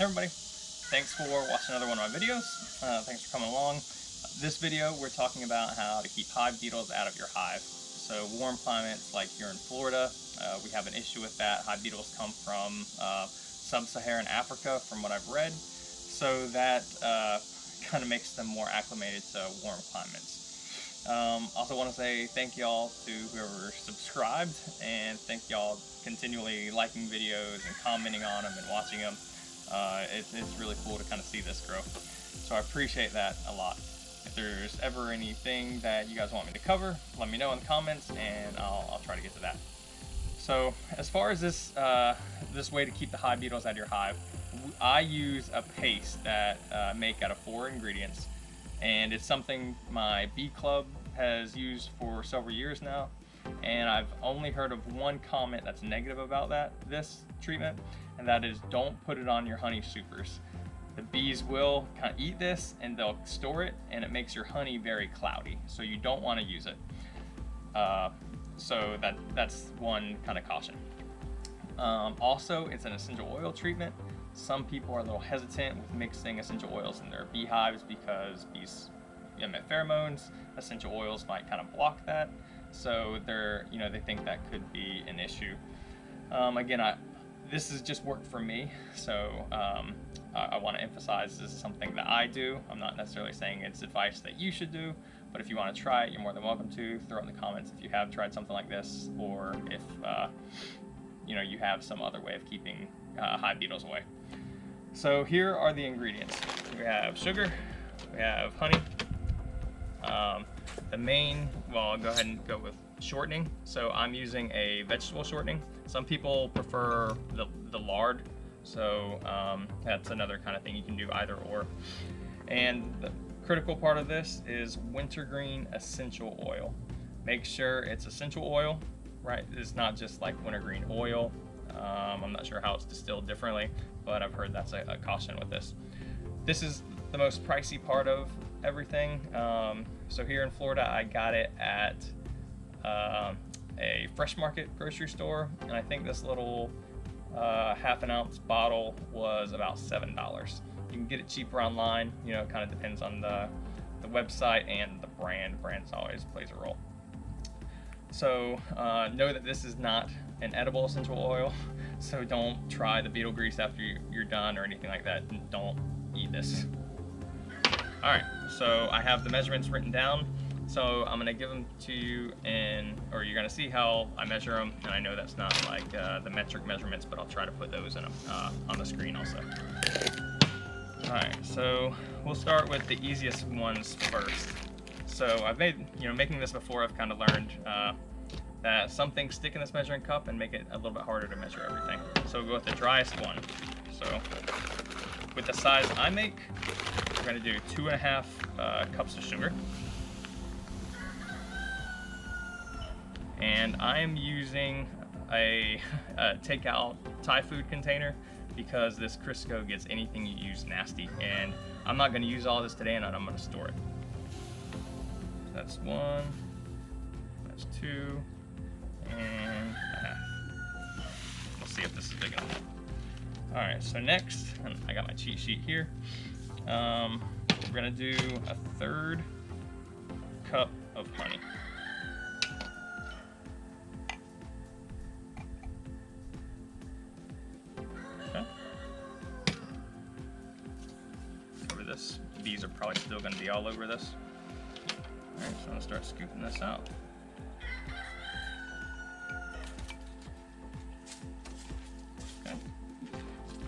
Hey everybody, thanks for watching another one of my videos. Thanks for coming along. This video we're talking about how to keep hive beetles out of your hive. So warm climates like here in Florida, we have an issue with that. Hive beetles come from sub-Saharan Africa from what I've read. So that kind of makes them more acclimated to warm climates. Also want to say thank y'all to whoever subscribed, and thank y'all continually liking videos and commenting on them and watching them. It's really cool to kind of see this grow. So I appreciate that a lot. If there's ever anything that you guys want me to cover, let me know in the comments and I'll try to get to that. So as far as this way to keep the hive beetles out of your hive, I use a paste that I make out of 4 ingredients, and it's something my bee club has used for several years now, and I've only heard of one comment that's negative about this treatment, and that is don't put it on your honey supers. The bees will kind of eat this and they'll store it, and it makes your honey very cloudy, so you don't want to use it. So that's one kind of caution. Also, it's an essential oil treatment. Some people are a little hesitant with mixing essential oils in their beehives because bees emit pheromones. Essential oils might kind of block that, so they think that could be an issue. Again, this has just worked for me, so I want to emphasize this is something that I do. I'm not necessarily saying it's advice that you should do, but if you want to try it, you're more than welcome to. Throw it in the comments if you have tried something like this, or if you have some other way of keeping hive beetles away. So here are the ingredients. We have sugar, we have honey. I'll go ahead and go with shortening. So I'm using a vegetable shortening. Some people prefer the lard, so that's another kind of thing. You can do either or. And the critical part of this is Wintergreen Essential Oil. Make sure it's essential oil, right? It's not just like wintergreen oil. I'm not sure how it's distilled differently, but I've heard that's a caution with this. This is the most pricey part of everything. So here in Florida, I got it at a fresh market grocery store, and I think this little half an ounce bottle was about $7. You can get it cheaper online. It kind of depends on the website and the brand. Brands always plays a role. So know that this is not an edible essential oil, so don't try the beetle grease after you're done or anything like that. Don't eat this. Alright, so I have the measurements written down, so I'm going to give them to you, or you're going to see how I measure them, and I know that's not like the metric measurements, but I'll try to put those in on the screen also. Alright, so we'll start with the easiest ones first. So I've making this before, I've kind of learned that some things stick in this measuring cup and make it a little bit harder to measure everything. So we'll go with the driest one. So with the size I make, we're going to do 2.5 cups of sugar. And I am using a takeout Thai food container because this Crisco gets anything you use nasty. And I'm not going to use all this today, and I'm going to store it. So that's 1, that's 2, and a half. We'll see if this is big enough. Alright, so next, and I got my cheat sheet here. We're going to do 1/3 cup of honey. Okay. Cover this. Bees are probably still going to be all over this. Alright, so I'm going to start scooping this out. Okay.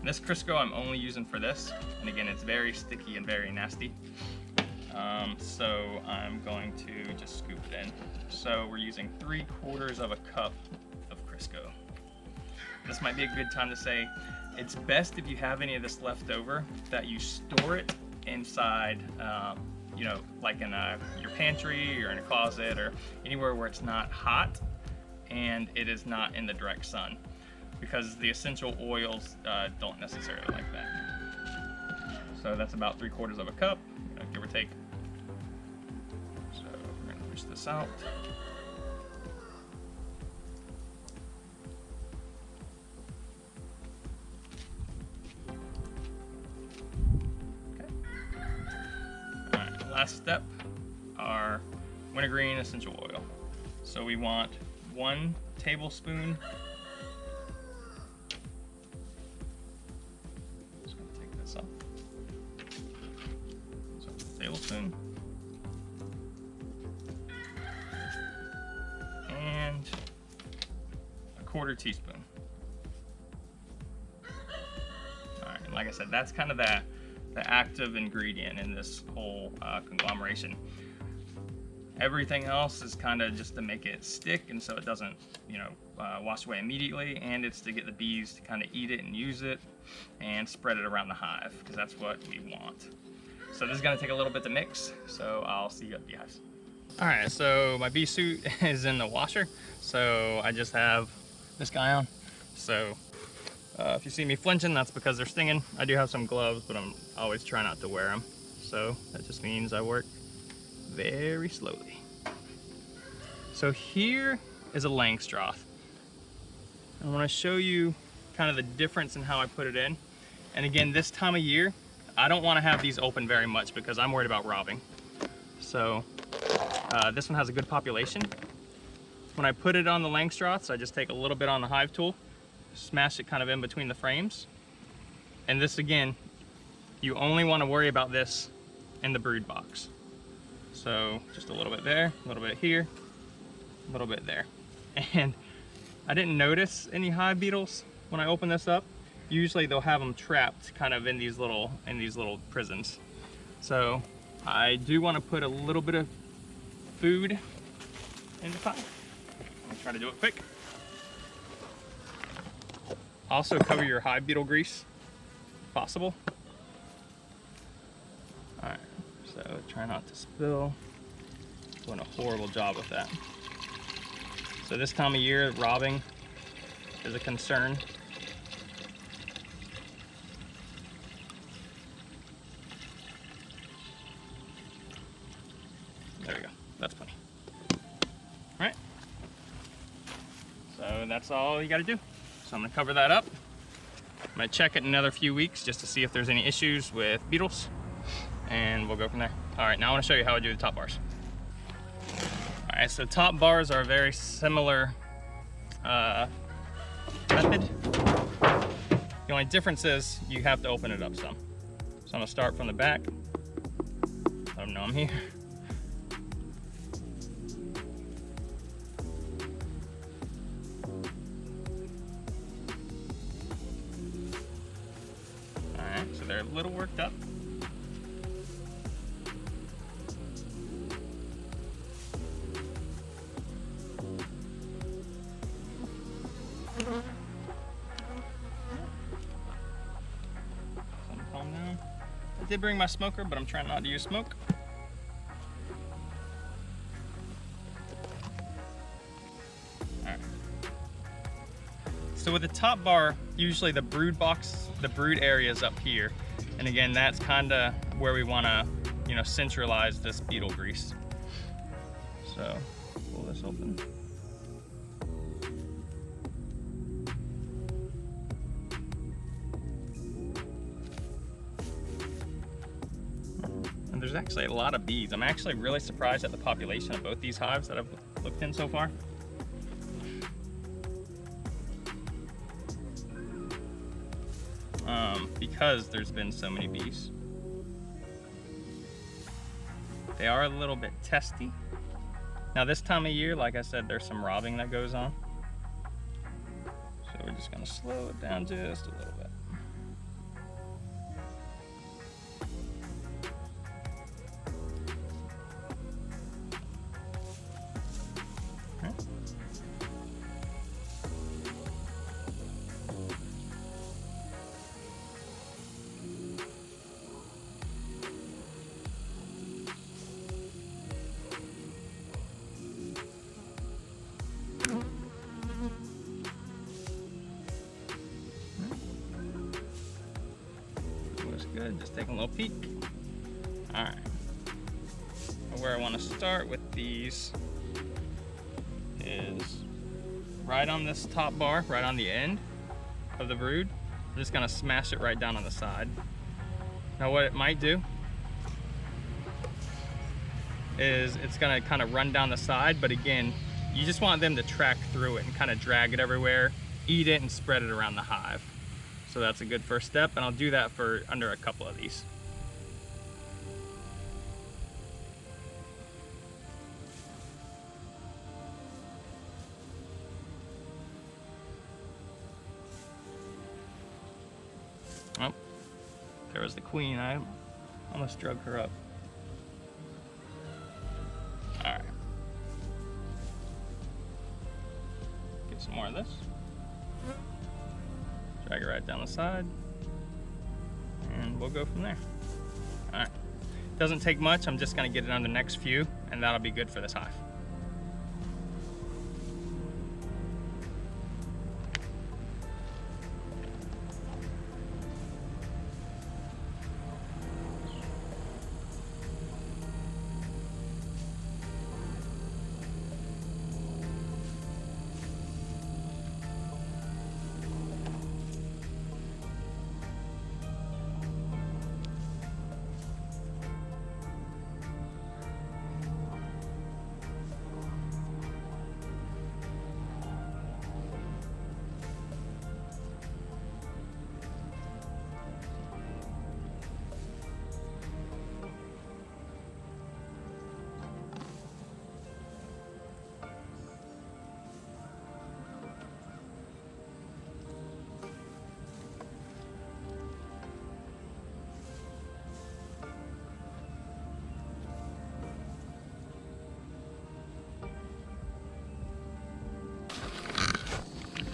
This Crisco I'm only using for this, and again, it's very sticky and very nasty. So I'm going to just scoop it in. So we're using 3/4 cup of Crisco. This might be a good time to say, it's best if you have any of this left over that you store it inside, like in your pantry or in a closet or anywhere where it's not hot and it is not in the direct sun, because the essential oils don't necessarily like that. So that's about 3/4 cup, give or take. So we're going to push this out. last step, our Wintergreen Essential Oil. So we want 1 tablespoon. Just gonna take this off. So tablespoon. And a 1/4 teaspoon. All right, and like I said, that's kind of the active ingredient in this whole conglomeration. Everything else is kind of just to make it stick, and so it doesn't, wash away immediately, and it's to get the bees to kind of eat it and use it and spread it around the hive, because that's what we want. So this is going to take a little bit to mix, so I'll see you at the beehives. All right, so my bee suit is in the washer, so I just have this guy on. So if you see me flinching, that's because they're stinging. I do have some gloves, but I'm always trying not to wear them. So that just means I work very slowly. So here is a Langstroth. I want to show you kind of the difference in how I put it in. And again, this time of year, I don't want to have these open very much because I'm worried about robbing. So this one has a good population. When I put it on the Langstroths, I just take a little bit on the hive tool, smash it kind of in between the frames. And this, again, you only want to worry about this in the brood box. So just a little bit there, a little bit here, a little bit there. And I didn't notice any hive beetles when I open this up. Usually they'll have them trapped kind of in these little prisons. So I do want to put a little bit of food in the pot. I'm gonna try to do it quick. Also cover your hive beetle grease if possible. All right, so try not to spill. Doing a horrible job with that. So this time of year, robbing is a concern. There we go, that's plenty. All right, so that's all you gotta do. So I'm gonna cover that up. I'm gonna check it in another few weeks just to see if there's any issues with beetles, and we'll go from there. All right, now I wanna show you how I do the top bars. All right, so top bars are a very similar method. The only difference is you have to open it up some. So I'm gonna start from the back. Let them know I'm here. All right, so they're a little worked up. Calm down. I did bring my smoker, but I'm trying not to use smoke. Alright. So with the top bar, usually the brood area is up here. And again, that's kinda where we wanna, centralize this beetle grease. So, pull this open. And there's actually a lot of bees. I'm actually really surprised at the population of both these hives that I've looked in so far. Because there's been so many bees. They are a little bit testy. Now this time of year, like I said, there's some robbing that goes on. So we're just gonna slow it down just a little bit. Good, just taking a little peek. All right, where I want to start with these is right on this top bar, right on the end of the brood. I'm just gonna smash it right down on the side. Now what it might do is it's gonna kind of run down the side, but again, you just want them to track through it and kind of drag it everywhere, eat it, and spread it around the hive. So that's a good first step, and I'll do that for under a couple of these. Oh, there was the queen. I almost drug her up. All right. Get some more of this. Drag it right down the side, and we'll go from there. All right. Doesn't take much. I'm just gonna get it on the next few, and that'll be good for this hive.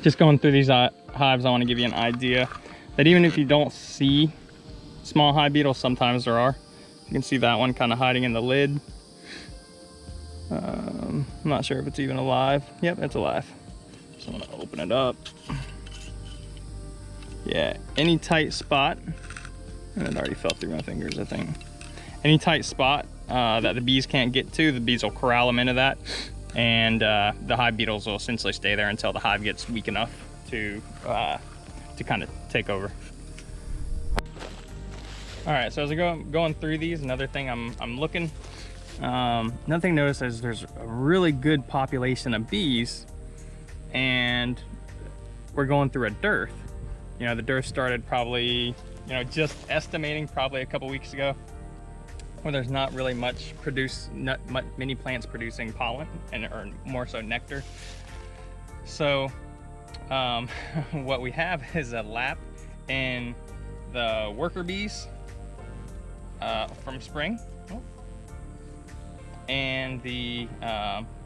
Just going through these hives, I want to give you an idea that even if you don't see small hive beetles, sometimes there are. You can see that one kind of hiding in the lid. I'm not sure if it's even alive. Yep, it's alive. So I'm gonna open it up. Yeah, any tight spot, and it already fell through my fingers, I think. Any tight spot that the bees can't get to, the bees will corral them into that. And the hive beetles will essentially stay there until the hive gets weak enough to kind of take over. All right, so as I go going through these, another thing I'm looking, another thing to notice is there's a really good population of bees, and we're going through a dearth. You know, the dearth started probably, you know, just estimating probably a couple weeks ago, where there's not really much many plants producing pollen or more so nectar. So what we have is a lap in the worker bees from spring, and the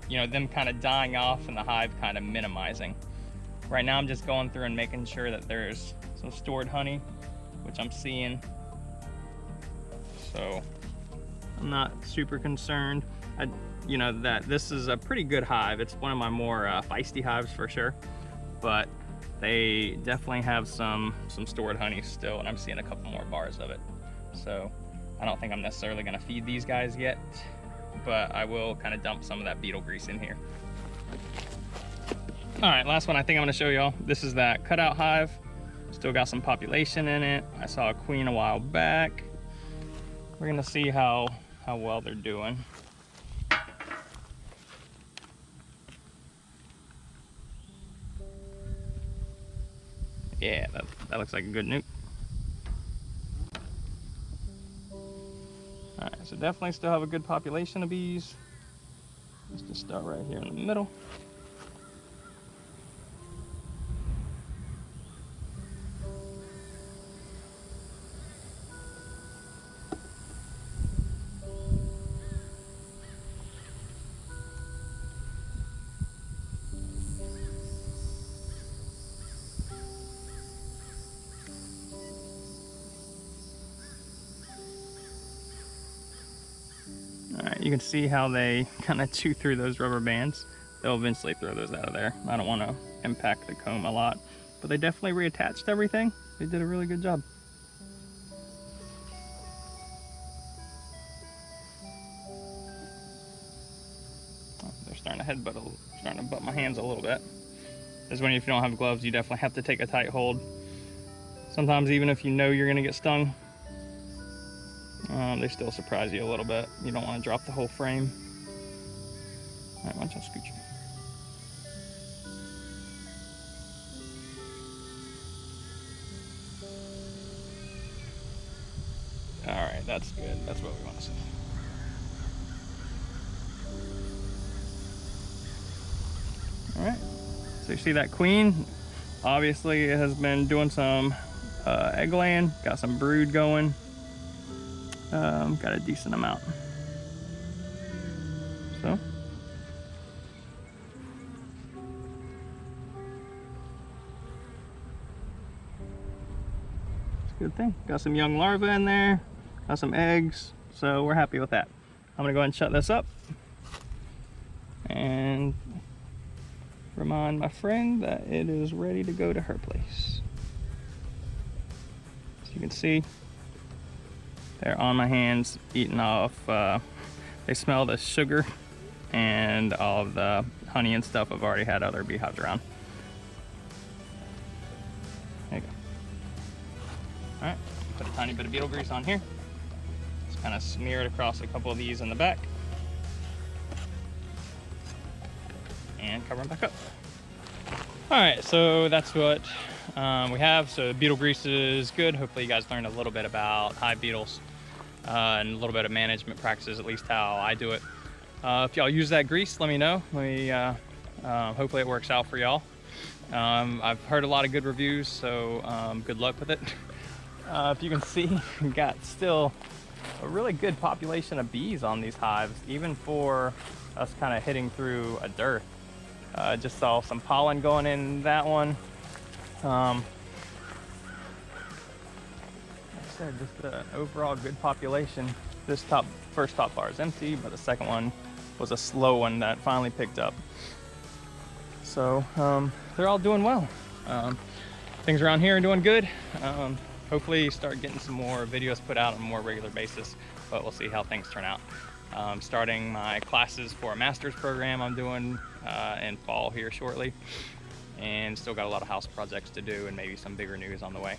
you know, them kind of dying off and the hive kind of minimizing. Right now I'm just going through and making sure that there's some stored honey, which I'm seeing. So I'm not super concerned. You know, that this is a pretty good hive. It's one of my more feisty hives for sure, but they definitely have some stored honey still, and I'm seeing a couple more bars of it. So I don't think I'm necessarily gonna feed these guys yet, but I will kind of dump some of that beetle grease in here. All right, last one I think I'm gonna show y'all. This is that cutout hive. Still got some population in it. I saw a queen a while back. We're gonna see how well they're doing. Yeah, that looks like a good nuke. All right, so definitely still have a good population of bees. Let's just start right here in the middle. You can see how they kind of chew through those rubber bands. They'll eventually throw those out of there. I don't want to impact the comb a lot, but they definitely reattached everything. They did a really good job. Oh, they're starting to butt my hands a little bit. Because if you don't have gloves, you definitely have to take a tight hold. Sometimes even if you know you're going to get stung. They still surprise you a little bit. You don't want to drop the whole frame. All right, watch out, scooch. All right, that's good. That's what we want to see. All right, so you see that queen? Obviously, it has been doing some egg laying, got some brood going. Got a decent amount. So. It's a good thing. Got some young larvae in there, got some eggs, so we're happy with that. I'm gonna go ahead and shut this up and remind my friend that it is ready to go to her place. So you can see they're on my hands eating off. They smell the sugar and all of the honey and stuff. I've already had other beehives around. There you go. All right, put a tiny bit of beetle grease on here. Just kind of smear it across a couple of these in the back. And cover them back up. All right, so that's what we have. So beetle grease is good. Hopefully you guys learned a little bit about hive beetles and a little bit of management practices, at least how I do it. If y'all use that grease, let me know. Hopefully it works out for y'all. I've heard a lot of good reviews, so good luck with it. If you can see, we got still a really good population of bees on these hives, even for us kind of hitting through a dearth. Just saw some pollen going in that one. Like I said, just an overall good population. This first top bar is empty, but the second one was a slow one that finally picked up. So they're all doing well. Things around here are doing good. Hopefully start getting some more videos put out on a more regular basis, but we'll see how things turn out. Starting my classes for a master's program I'm doing in fall here shortly, and still got a lot of house projects to do and maybe some bigger news on the way.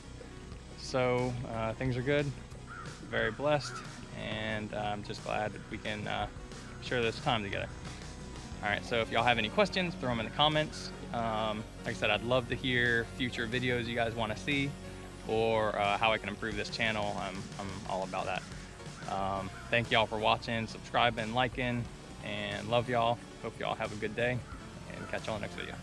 So things are good, very blessed, and I'm just glad that we can share this time together. All right, so if y'all have any questions, throw them in the comments. Like I said, I'd love to hear future videos you guys want to see, or how I can improve this channel. I'm all about that. Thank y'all for watching, subscribing, liking, and love y'all. Hope y'all have a good day, and catch y'all in the next video.